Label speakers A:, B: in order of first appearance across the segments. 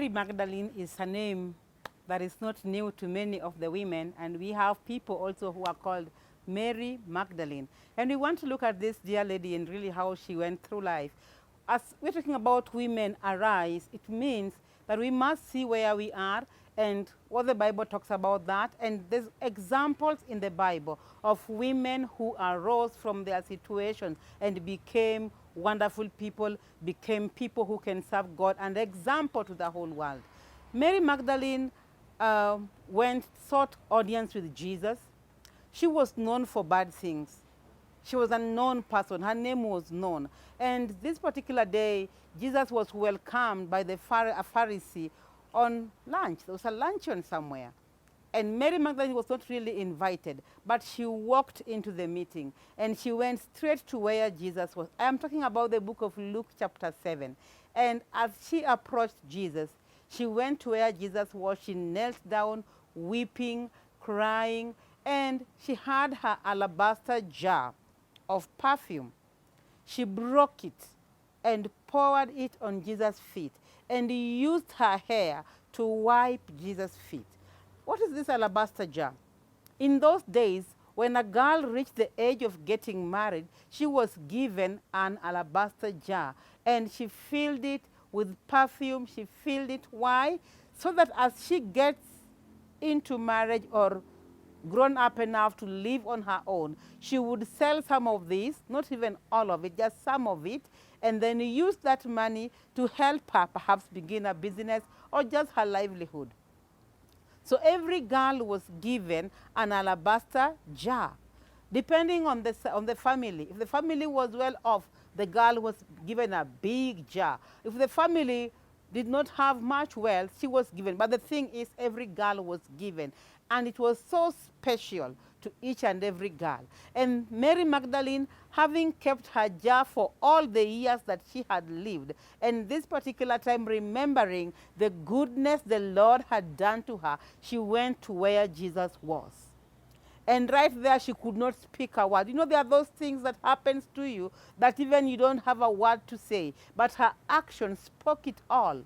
A: Mary Magdalene is a name that is not new to many of the women, and we have people also who are called Mary Magdalene. And we want to look at this dear lady and really how she went through life. As we're talking about women arise, it means that we must see where we are and what the Bible talks about that. And there's examples in the Bible of women who arose from their situations and became wonderful people, became people who can serve God, and example to the whole world. Mary Magdalene sought audience with Jesus. She was known for bad things. She was a known person. Her name was known. And this particular day, Jesus was welcomed by a Pharisee on lunch. There was a luncheon somewhere. And Mary Magdalene was not really invited, but she walked into the meeting and she went straight to where Jesus was. I am talking about the book of Luke chapter 7. And as she approached Jesus, she went to where Jesus was. She knelt down, weeping, crying, and she had her alabaster jar of perfume. She broke it and poured it on Jesus' feet and used her hair to wipe Jesus' feet. What is this alabaster jar? In those days, when a girl reached the age of getting married, she was given an alabaster jar, and she filled it with perfume. She filled it. Why? So that as she gets into marriage or grown up enough to live on her own, she would sell some of this, not even all of it, just some of it, and then use that money to help her perhaps begin a business or just her livelihood. So every girl was given an alabaster jar, depending on the family. If the family was well off, the girl was given a big jar. If the family did not have much wealth, she was given. But the thing is, every girl was given. And it was so special to each and every girl. And Mary Magdalene, having kept her jar for all the years that she had lived, and this particular time remembering the goodness the Lord had done to her, she went to where Jesus was. And right there, she could not speak a word. You know, there are those things that happens to you that even you don't have a word to say, but her action spoke it all.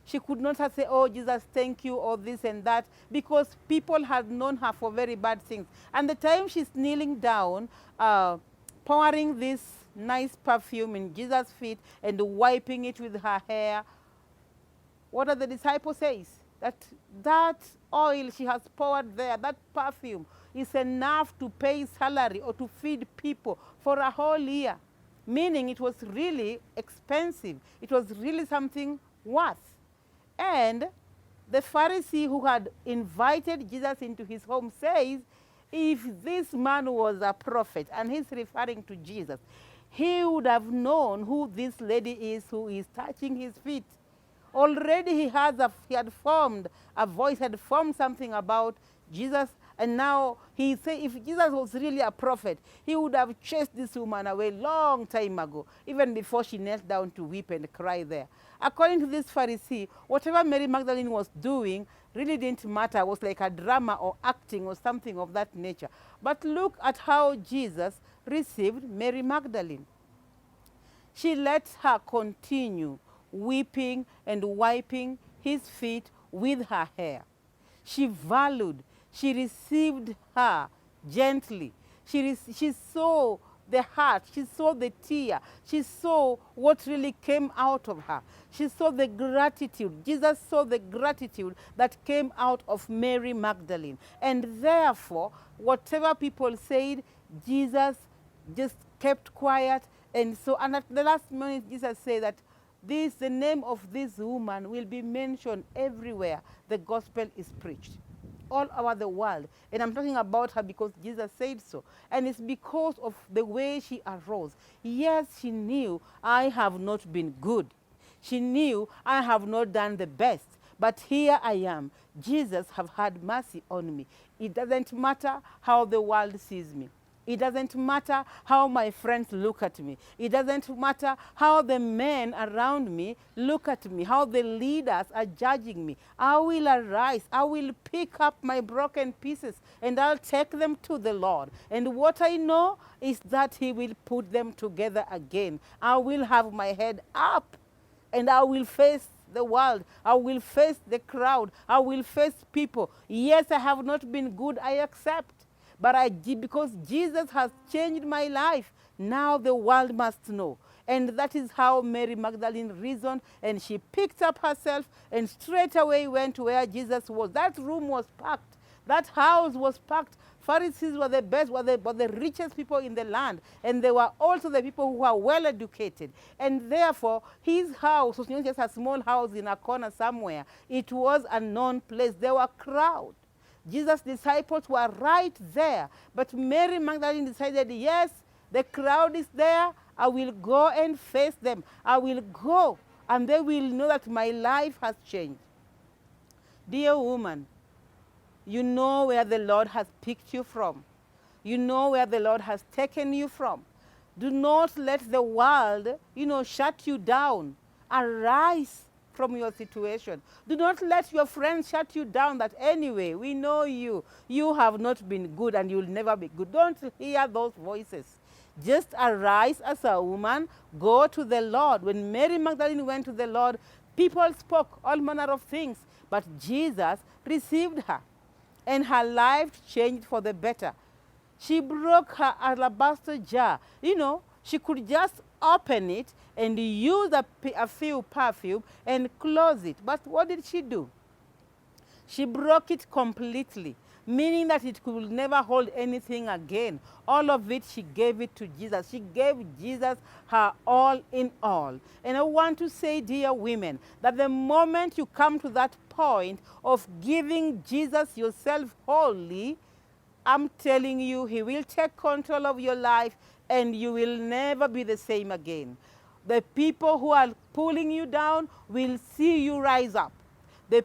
A: She could not have said, oh, Jesus, thank you, or this and that, because people had known her for very bad things. And the time she's kneeling down, pouring this nice perfume in Jesus' feet and wiping it with her hair, what are the disciples say? That oil she has poured there, that perfume, is enough to pay salary or to feed people for a whole year. Meaning it was really expensive. It was really something worth. And the Pharisee who had invited Jesus into his home says, if this man was a prophet, and he's referring to Jesus, he would have known who this lady is who is touching his feet. Already he had formed a voice, had formed something about Jesus, and now he said if Jesus was really a prophet, he would have chased this woman away long time ago, even before she knelt down to weep and cry there. According to this Pharisee, whatever Mary Magdalene was doing really didn't matter. It was like a drama or acting or something of that nature. But look at how Jesus received Mary Magdalene. She let her continue weeping and wiping his feet with her hair. She valued, she received her gently. She saw the heart, she saw the tear, she saw what really came out of her. She saw the gratitude. Jesus saw the gratitude that came out of Mary Magdalene. And therefore, whatever people said, Jesus just kept quiet. And at the last minute, Jesus said that the name of this woman will be mentioned everywhere the gospel is preached, all over the world. And I'm talking about her because Jesus said so. And it's because of the way she arose. Yes, she knew, I have not been good. She knew, I have not done the best. But here I am. Jesus have had mercy on me. It doesn't matter how the world sees me. It doesn't matter how my friends look at me. It doesn't matter how the men around me look at me, how the leaders are judging me. I will arise. I will pick up my broken pieces and I'll take them to the Lord. And what I know is that he will put them together again. I will have my head up and I will face the world. I will face the crowd. I will face people. Yes, I have not been good, I accept. But because Jesus has changed my life, now the world must know. And that is how Mary Magdalene reasoned, and she picked up herself and straight away went to where Jesus was. That room was packed. That house was packed. Pharisees were the best, were the richest people in the land. And they were also the people who were well educated. And therefore, his house was not just a small house in a corner somewhere. It was a known place. There were crowds. Jesus' disciples were right there. But Mary Magdalene decided, yes, the crowd is there. I will go and face them. I will go, and they will know that my life has changed. Dear woman, you know where the Lord has picked you from. You know where the Lord has taken you from. Do not let the world, shut you down. Arise from your situation. Do not let your friends shut you down that anyway, we know you. You have not been good and you'll never be good. Don't hear those voices. Just arise as a woman, go to the Lord. When Mary Magdalene went to the Lord, people spoke all manner of things, but Jesus received her, and her life changed for the better. She broke her alabaster jar. She could just open it and use a few perfume and close it. But what did she do? She broke it completely, meaning that it could never hold anything again. All of it, she gave it to Jesus. She gave Jesus her all in all. And I want to say, dear women, that the moment you come to that point of giving Jesus yourself wholly, I'm telling you, he will take control of your life and you will never be the same again. The people who are pulling you down will see you rise up. The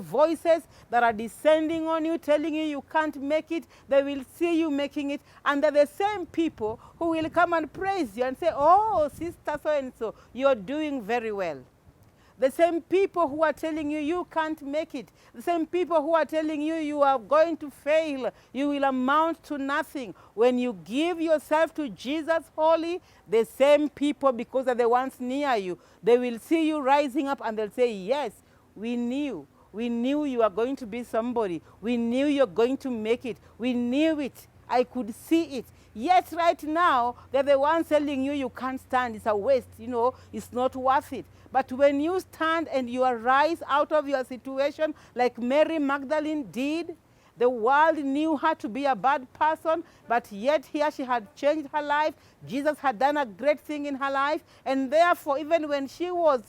A: voices that are descending on you, telling you you can't make it, they will see you making it. And they're the same people who will come and praise you and say, oh, sister so-and-so, you're doing very well. The same people who are telling you you can't make it. The same people who are telling you you are going to fail. You will amount to nothing. When you give yourself to Jesus wholly, the same people, because they're the ones near you, they will see you rising up and they'll say, yes, we knew. We knew you are going to be somebody. We knew you're going to make it. We knew it. I could see it. Yet right now, they're the ones telling you you can't stand. It's a waste. It's not worth it. But when you stand and you arise out of your situation like Mary Magdalene did, the world knew her to be a bad person, but yet here she had changed her life. Jesus had done a great thing in her life. And therefore, even when she was,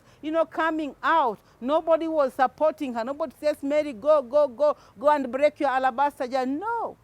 A: coming out, nobody was supporting her. Nobody says, Mary, go and break your alabaster jar. No.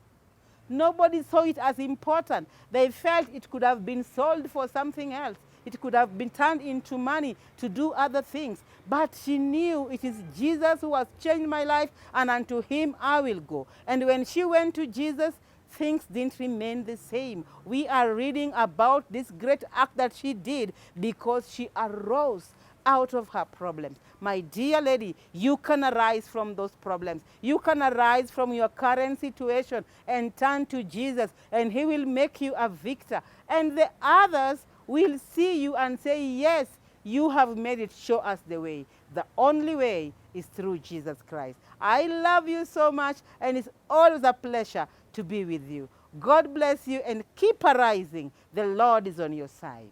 A: Nobody saw it as important. They felt it could have been sold for something else. It could have been turned into money to do other things. But she knew it is Jesus who has changed my life, and unto him I will go. And when she went to Jesus, things didn't remain the same. We are reading about this great act that she did because she arose out of her problems. My dear lady, you can arise from those problems. You can arise from your current situation and turn to Jesus, and he will make you a victor. And the others will see you and say, yes, you have made it. Show us the way. The only way is through Jesus Christ. I love you so much, and it's always a pleasure to be with you. God bless you, and keep arising. The Lord is on your side.